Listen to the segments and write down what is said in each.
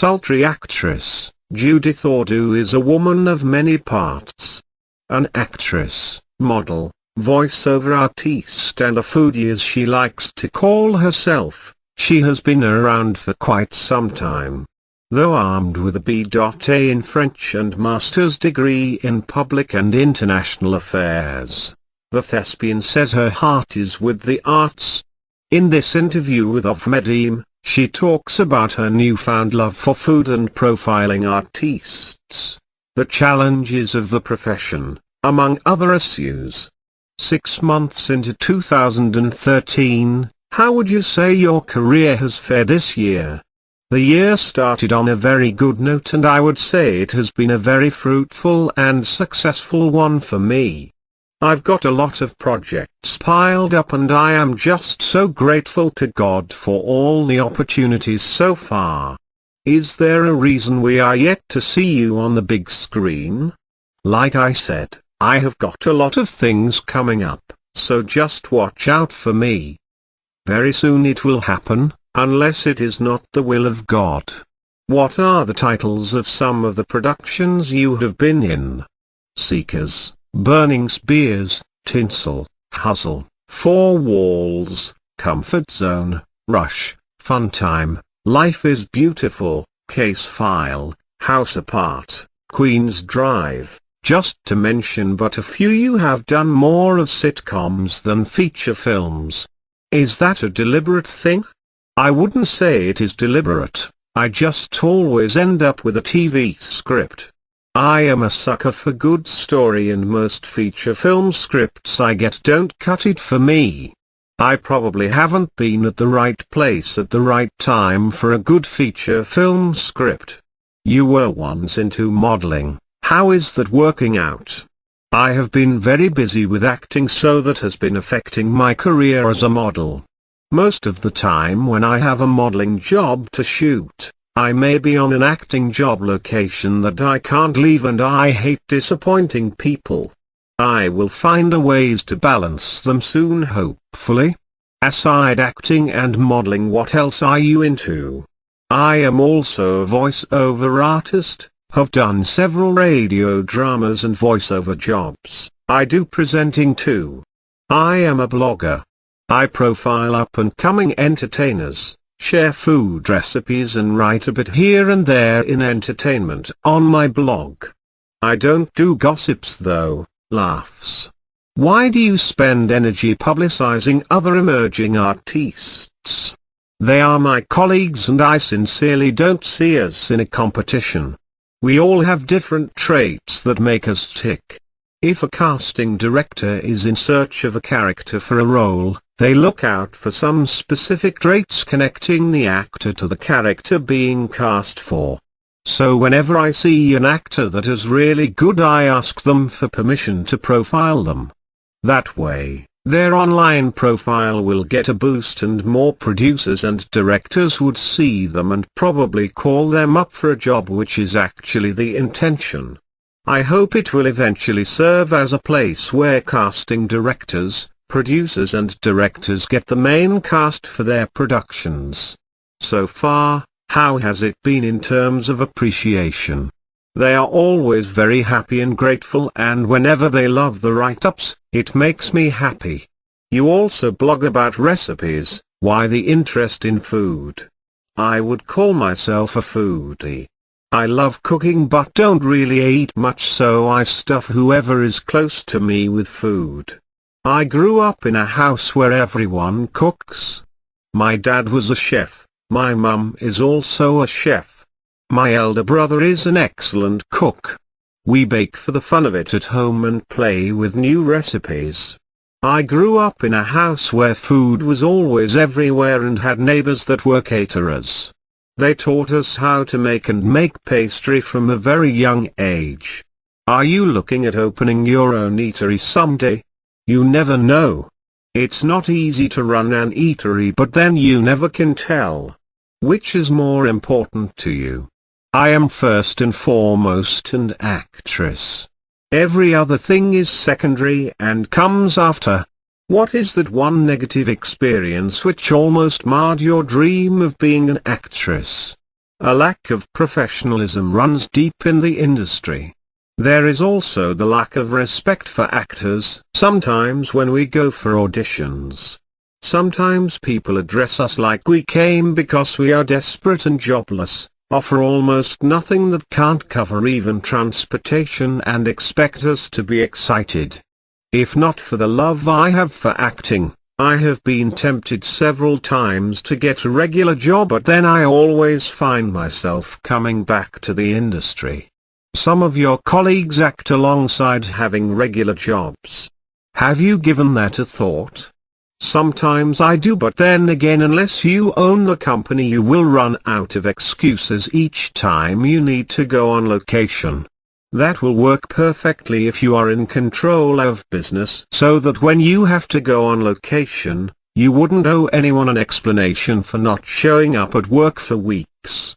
sultry actress. Judith Ordo is a woman of many parts. An actress, model, voiceover artiste and a foodie as she likes to call herself. She has been around for quite some time. Though armed with a B.A. in French and master's degree in public and international affairs, the thespian says her heart is with the arts. In this interview with Of Medim, she talks about her newfound love for food and profiling artistes, the challenges of the profession, among other issues. 6 months into 2013, how would you say your career has fared this year? The year started on a very good note and I would say it has been a very fruitful and successful one for me. I've got a lot of projects piled up and I am just so grateful to God for all the opportunities so far. Is there a reason we are yet to see you on the big screen? Like I said, I have got a lot of things coming up, so just watch out for me. Very soon it will happen, unless it is not the will of God. What are the titles of some of the productions you have been in? Seekers, Burning Spears, Tinsel, Hustle, Four Walls, Comfort Zone, Rush, Fun Time, Life is Beautiful, Case File, House Apart, Queen's Drive, just to mention but a few. You have done more of sitcoms than feature films. Is that a deliberate thing? I wouldn't say it is deliberate, I just always end up with a TV script. I am a sucker for good story and most feature film scripts I get don't cut it for me. I probably haven't been at the right place at the right time for a good feature film script. You were once into modeling, how is that working out? I have been very busy with acting, so that has been affecting my career as a model. Most of the time when I have a modeling job to shoot, I may be on an acting job location that I can't leave and I hate disappointing people. I will find a ways to balance them soon hopefully. Aside acting and modeling, what else are you into? I am also a voiceover artist, have done several radio dramas and voiceover jobs. I do presenting too. I am a blogger. I profile up and coming entertainers, share food recipes and write a bit here and there in entertainment on my blog. I don't do gossips though, laughs. Why do you spend energy publicizing other emerging artists? They are my colleagues and I sincerely don't see us in a competition. We all have different traits that make us tick. If a casting director is in search of a character for a role, they look out for some specific traits connecting the actor to the character being cast for. So whenever I see an actor that is really good, I ask them for permission to profile them. That way, their online profile will get a boost and more producers and directors would see them and probably call them up for a job, which is actually the intention. I hope it will eventually serve as a place where casting directors, producers and directors get the main cast for their productions. So far, how has it been in terms of appreciation? They are always very happy and grateful, and whenever they love the write-ups, it makes me happy. You also blog about recipes. Why the interest in food? I would call myself a foodie. I love cooking but don't really eat much, so I stuff whoever is close to me with food. I grew up in a house where everyone cooks. My dad was a chef, my mum is also a chef. My elder brother is an excellent cook. We bake for the fun of it at home and play with new recipes. I grew up in a house where food was always everywhere and had neighbors that were caterers. They taught us how to make pastry from a very young age. Are you looking at opening your own eatery someday? You never know. It's not easy to run an eatery, but then you never can tell. Which is more important to you? I am first and foremost an actress. Every other thing is secondary and comes after. What is that one negative experience which almost marred your dream of being an actress? A lack of professionalism runs deep in the industry. There is also the lack of respect for actors. Sometimes when we go for auditions, sometimes people address us like we came because we are desperate and jobless, offer almost nothing that can't cover even transportation, and expect us to be excited. If not for the love I have for acting, I have been tempted several times to get a regular job, but then I always find myself coming back to the industry. Some of your colleagues act alongside having regular jobs. Have you given that a thought? Sometimes I do, but then again, unless you own the company, you will run out of excuses each time you need to go on location. That will work perfectly if you are in control of business, so that when you have to go on location, you wouldn't owe anyone an explanation for not showing up at work for weeks.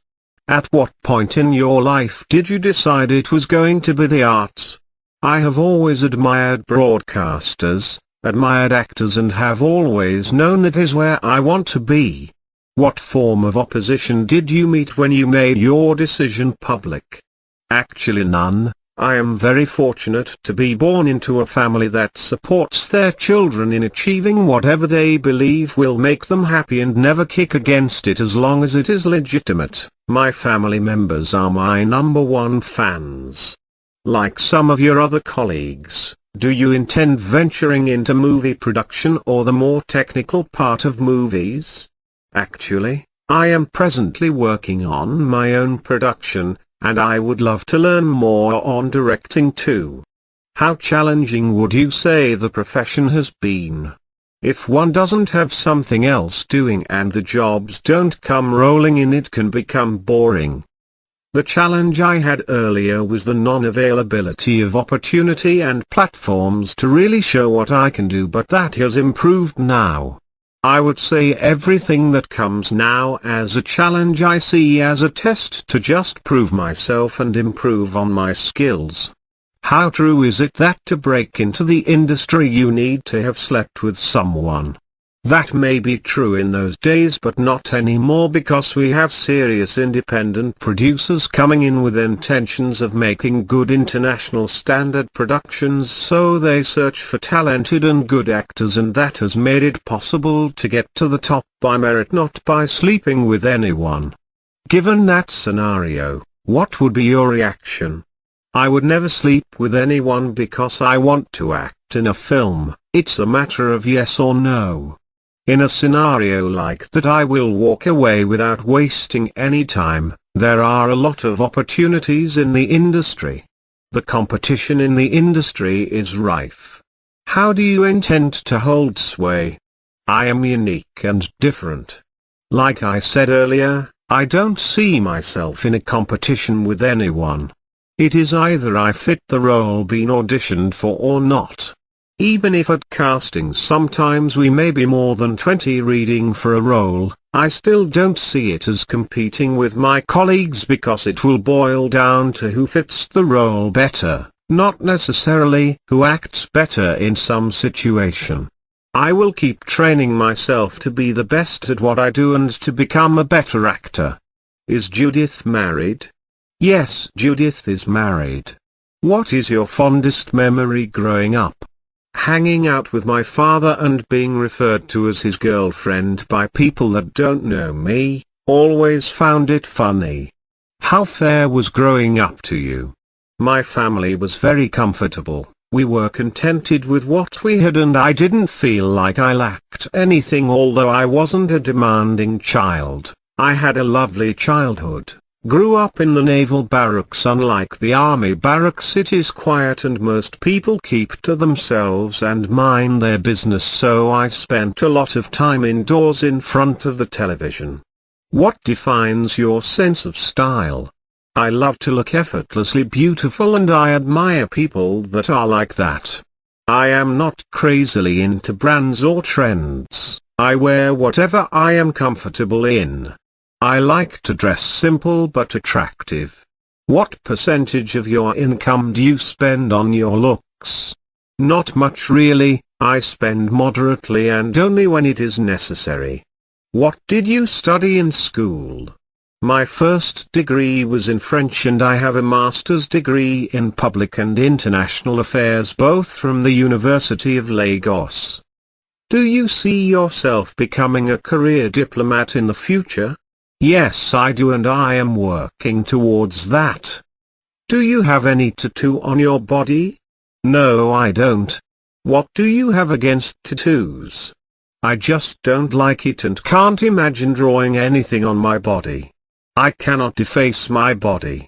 At what point in your life did you decide it was going to be the arts? I have always admired broadcasters, admired actors, and have always known that is where I want to be. What form of opposition did you meet when you made your decision public? Actually none. I am very fortunate to be born into a family that supports their children in achieving whatever they believe will make them happy and never kick against it as long as it is legitimate. My family members are my #1 fans. Like some of your other colleagues, do you intend venturing into movie production or the more technical part of movies? Actually, I am presently working on my own production, and I would love to learn more on directing too. How challenging would you say the profession has been? If one doesn't have something else doing and the jobs don't come rolling in, it can become boring. The challenge I had earlier was the non-availability of opportunity and platforms to really show what I can do, but that has improved now. I would say everything that comes now as a challenge I see as a test to just prove myself and improve on my skills. How true is it that to break into the industry you need to have slept with someone? That may be true in those days, but not anymore, because we have serious independent producers coming in with intentions of making good international standard productions, so they search for talented and good actors, and that has made it possible to get to the top by merit, not by sleeping with anyone. Given that scenario, what would be your reaction? I would never sleep with anyone because I want to act in a film. It's a matter of yes or no. In a scenario like that, I will walk away without wasting any time. There are a lot of opportunities in the industry. The competition in the industry is rife. How do you intend to hold sway? I am unique and different. Like I said earlier, I don't see myself in a competition with anyone. It is either I fit the role being auditioned for or not. Even if at casting sometimes we may be more than 20 reading for a role, I still don't see it as competing with my colleagues, because it will boil down to who fits the role better, not necessarily who acts better in some situation. I will keep training myself to be the best at what I do and to become a better actor. Is Judith married? Yes, Judith is married. What is your fondest memory growing up? Hanging out with my father and being referred to as his girlfriend by people that don't know me. Always found it funny. How fair was growing up to you? My family was very comfortable. We were contented with what we had, and I didn't feel like I lacked anything. Although I wasn't a demanding child, I had a lovely childhood. Grew up in the naval barracks. Unlike the army barracks, it is quiet and most people keep to themselves and mind their business, so I spent a lot of time indoors in front of the television. What defines your sense of style? I love to look effortlessly beautiful, and I admire people that are like that. I am not crazily into brands or trends. I wear whatever I am comfortable in. I like to dress simple but attractive. What percentage of your income do you spend on your looks? Not much really. I spend moderately and only when it is necessary. What did you study in school? My first degree was in French and I have a master's degree in public and international affairs, both from the University of Lagos. Do you see yourself becoming a career diplomat in the future? Yes, I do, and I am working towards that. Do you have any tattoo on your body? No, I don't. What do you have against tattoos? I just don't like it and can't imagine drawing anything on my body. I cannot deface my body.